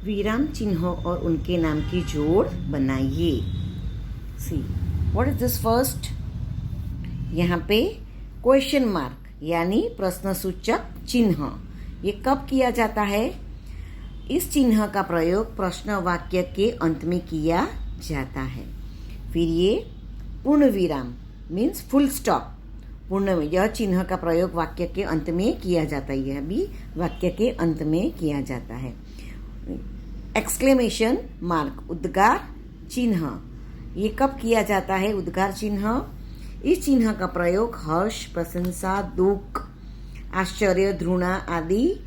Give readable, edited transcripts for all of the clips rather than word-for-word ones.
विराम चिन्हों और उनके नाम की जोड़ बनाइए। See what is this first? यहाँ पे क्वेश्चन मार्क यानी प्रश्नसूचक चिन्ह, ये कब किया जाता है? इस चिन्ह का प्रयोग प्रश्न वाक्य के अंत में किया जाता है। फिर ये पूर्ण विराम मीन्स फुल स्टॉप, पूर्ण यह चिन्ह का प्रयोग वाक्य के अंत में किया जाता है, यह भी वाक्य के अंत में किया जाता है। एक्सक्लेमेशन मार्क उद्गार चिन्ह, ये कब किया जाता है? उद्गार चिन्ह, इस चिन्ह का प्रयोग हर्ष, प्रशंसा, दुख, आश्चर्य, घृणा आदि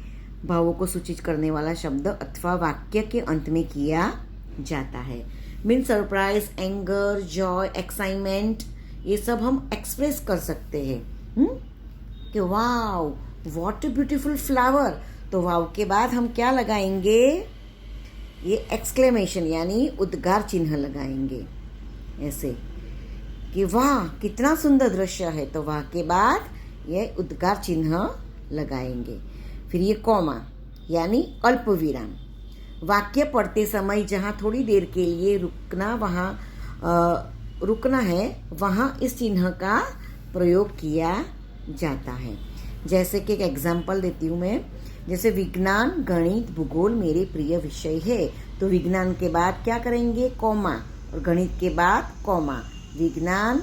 भावों को सूचित करने वाला शब्द अथवा वाक्य के अंत में किया जाता है। Mean surprise, anger, Joy, excitement, ये सब हम एक्सप्रेस कर सकते हैं कि वाव व्हाट अ ब्यूटीफुल फ्लावर। तो वाव के बाद हम क्या लगाएंगे? ये एक्सक्लेमेशन यानी उद्गार चिन्ह लगाएंगे, ऐसे कि वाह कितना सुंदर दृश्य है, तो वाह के बाद ये उद्गार चिन्ह लगाएंगे। फिर ये कॉमा यानी अल्प विराम, वाक्य पढ़ते समय जहाँ थोड़ी देर के लिए रुकना है वहाँ इस चिन्ह का प्रयोग किया जाता है। जैसे कि एक एग्जाम्पल देती हूँ मैं, जैसे विज्ञान, गणित, भूगोल मेरे प्रिय विषय है, तो विज्ञान के बाद क्या करेंगे? कॉमा, और गणित के बाद कॉमा। विज्ञान,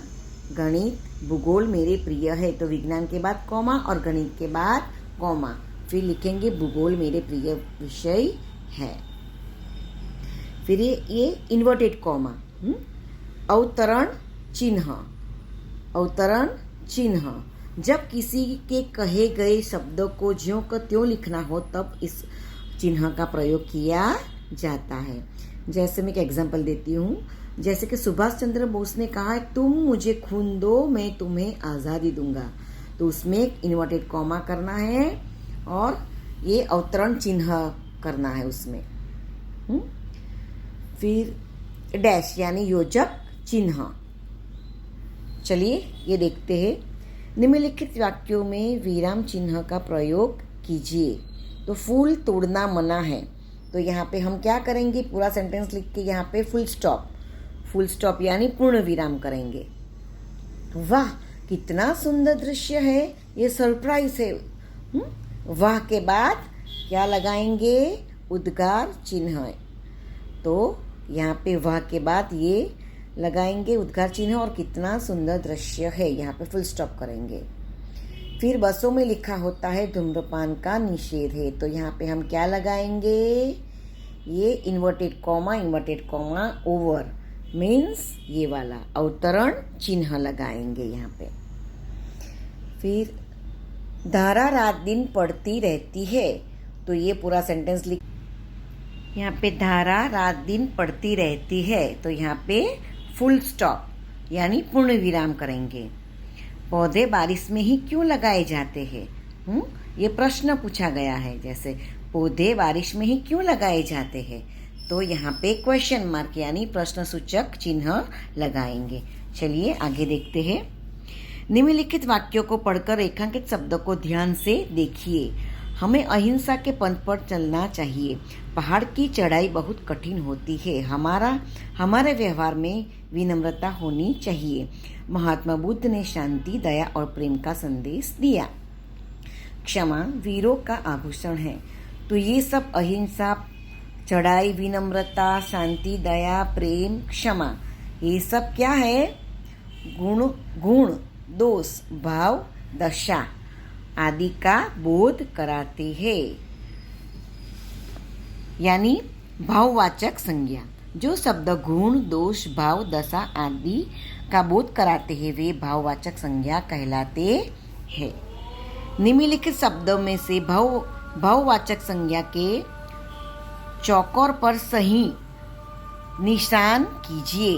गणित, भूगोल मेरे प्रिय है, तो विज्ञान के बाद कॉमा और गणित के बाद कॉमा, फिर लिखेंगे भूगोल मेरे प्रिय विषय है। फिर ये इन्वर्टेड कॉमा, अवतरण चिन्ह, अवतरण चिन्ह, जब किसी के कहे गए शब्दों को ज्यों का त्यों लिखना हो तब इस चिन्ह का प्रयोग किया जाता है। जैसे मैं एक एग्जांपल देती हूँ, जैसे कि सुभाष चंद्र बोस ने कहा तुम मुझे खून दो मैं तुम्हें आज़ादी दूंगा, तो उसमें एक इन्वर्टेड कॉमा करना है और ये अवतरण चिन्ह करना है उसमें। फिर डैश यानी योजक चिन्ह। चलिए ये देखते हैं, निम्नलिखित वाक्यों में विराम चिन्ह का प्रयोग कीजिए। तो फूल तोड़ना मना है, तो यहाँ पे हम क्या करेंगे? पूरा सेंटेंस लिख के यहाँ पे फुल स्टॉप यानी पूर्ण विराम करेंगे। वाह कितना सुंदर दृश्य है, ये सरप्राइज है। वाह के बाद क्या लगाएंगे? उद्गार चिन्ह। तो यहाँ पे वाह के बाद ये लगाएंगे उद्गार चिन्ह और कितना सुंदर दृश्य है, यहाँ पे फुल स्टॉप करेंगे। फिर बसों में लिखा होता है धूम्रपान का निषेध है, तो यहाँ पे हम क्या लगाएंगे? ये इन्वर्टेड कॉमा ओवर मीन्स ये वाला अवतरण चिन्ह लगाएंगे यहाँ पे। फिर धारा रात दिन पड़ती रहती है, तो ये पूरा सेंटेंस लिख, यहाँ पे धारा रात दिन पड़ती रहती है, तो यहाँ पे फुल स्टॉप यानी पूर्ण विराम करेंगे। पौधे बारिश में ही क्यों लगाए जाते हैं? ये प्रश्न पूछा गया है, जैसे पौधे बारिश में ही क्यों लगाए जाते हैं, तो यहाँ पे क्वेश्चन मार्क यानी प्रश्नसूचक चिन्ह लगाएंगे। चलिए आगे देखते हैं। निम्नलिखित वाक्यों को पढ़कर रेखांकित शब्दों को ध्यान से देखिए। हमें अहिंसा के पंथ पर चलना चाहिए। पहाड़ की चढ़ाई बहुत कठिन होती है। हमारे व्यवहार में विनम्रता होनी चाहिए। महात्मा बुद्ध ने शांति, दया और प्रेम का संदेश दिया। क्षमा वीरों का आभूषण है। तो ये सब अहिंसा, चढ़ाई, विनम्रता, शांति, दया, प्रेम, क्षमा, ये सब क्या है? गुण, दोष, भाव, दशा आदि का बोध कराते हैं, यानी भाववाचक संज्ञा। जो शब्द गुण, दोष, भाव, दशा आदि का बोध कराते हैं वे भाववाचक संज्ञा कहलाते हैं। निम्नलिखित शब्दों में से भाववाचक संज्ञा के चौकोर पर सही निशान कीजिए।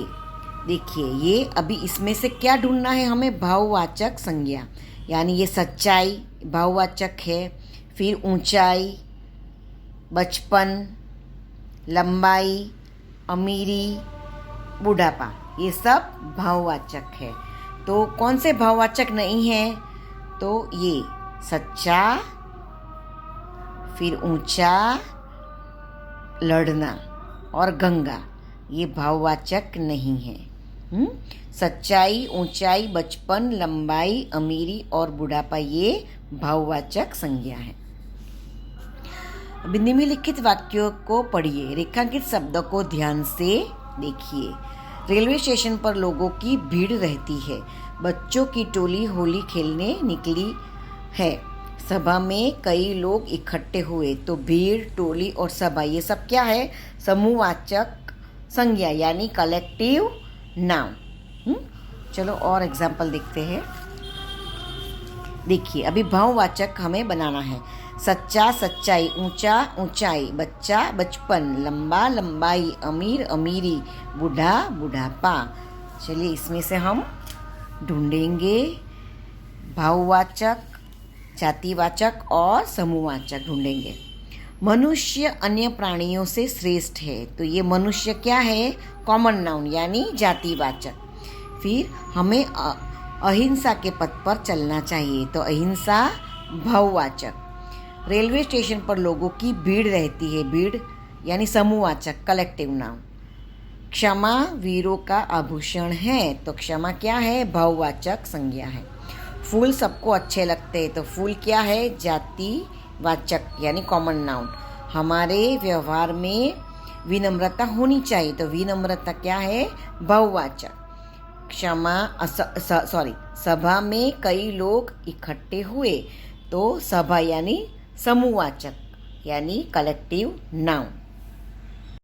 देखिए ये अभी इसमें से क्या ढूंढना है हमें? भाववाचक संज्ञा, यानी ये सच्चाई भाववाचक है, फिर ऊंचाई, बचपन, लंबाई, अमीरी, बुढ़ापा, ये सब भाववाचक है। तो कौन से भाववाचक नहीं है? तो ये सच्चा, फिर ऊंचा, लड़ना और गंगा ये भाववाचक नहीं है। सच्चाई, ऊंचाई, बचपन, लंबाई, अमीरी और बुढ़ापा ये भाववाचक संज्ञा है। अभी निम्नलिखित वाक्यों को पढ़िए, रेखांकित शब्दों को ध्यान से देखिए। रेलवे स्टेशन पर लोगों की भीड़ रहती है। बच्चों की टोली होली खेलने निकली है। सभा में कई लोग इकट्ठे हुए। तो भीड़, टोली और सभा ये सब क्या है? समूहवाचक संज्ञा यानी कलेक्टिव नाउन। चलो और एग्जाम्पल देखते हैं। देखिए, अभी भाववाचक हमें बनाना है। सच्चा, सच्चाई, ऊंचा, ऊंचाई, बच्चा, बचपन, लंबा, लंबाई, अमीर, अमीरी, बूढ़ा, बुढ़ापा। चलिए इसमें से हम ढूंढेंगे भाववाचक, जातिवाचक और समूहवाचक ढूंढेंगे। मनुष्य अन्य प्राणियों से श्रेष्ठ है। तो ये मनुष्य क्या है? कॉमन नाउन यानी जातिवाचक। फिर हमें अहिंसा के पथ पर चलना चाहिए। तो अहिंसा भाववाचक। रेलवे स्टेशन पर लोगों की भीड़ रहती है। भीड़ यानी समूहवाचक कलेक्टिव नाउन। क्षमा वीरों का आभूषण है। तो क्षमा क्या है? भाववाचक संज्ञा है। फूल सबको अच्छे लगते हैं। तो फूल क्या है? जातिवाचक यानी कॉमन नाउन। हमारे व्यवहार में विनम्रता होनी चाहिए। तो विनम्रता क्या है? भाववाचक। सभा में कई लोग इकट्ठे हुए। तो सभा यानी समूहवाचक यानी कलेक्टिव नाउन।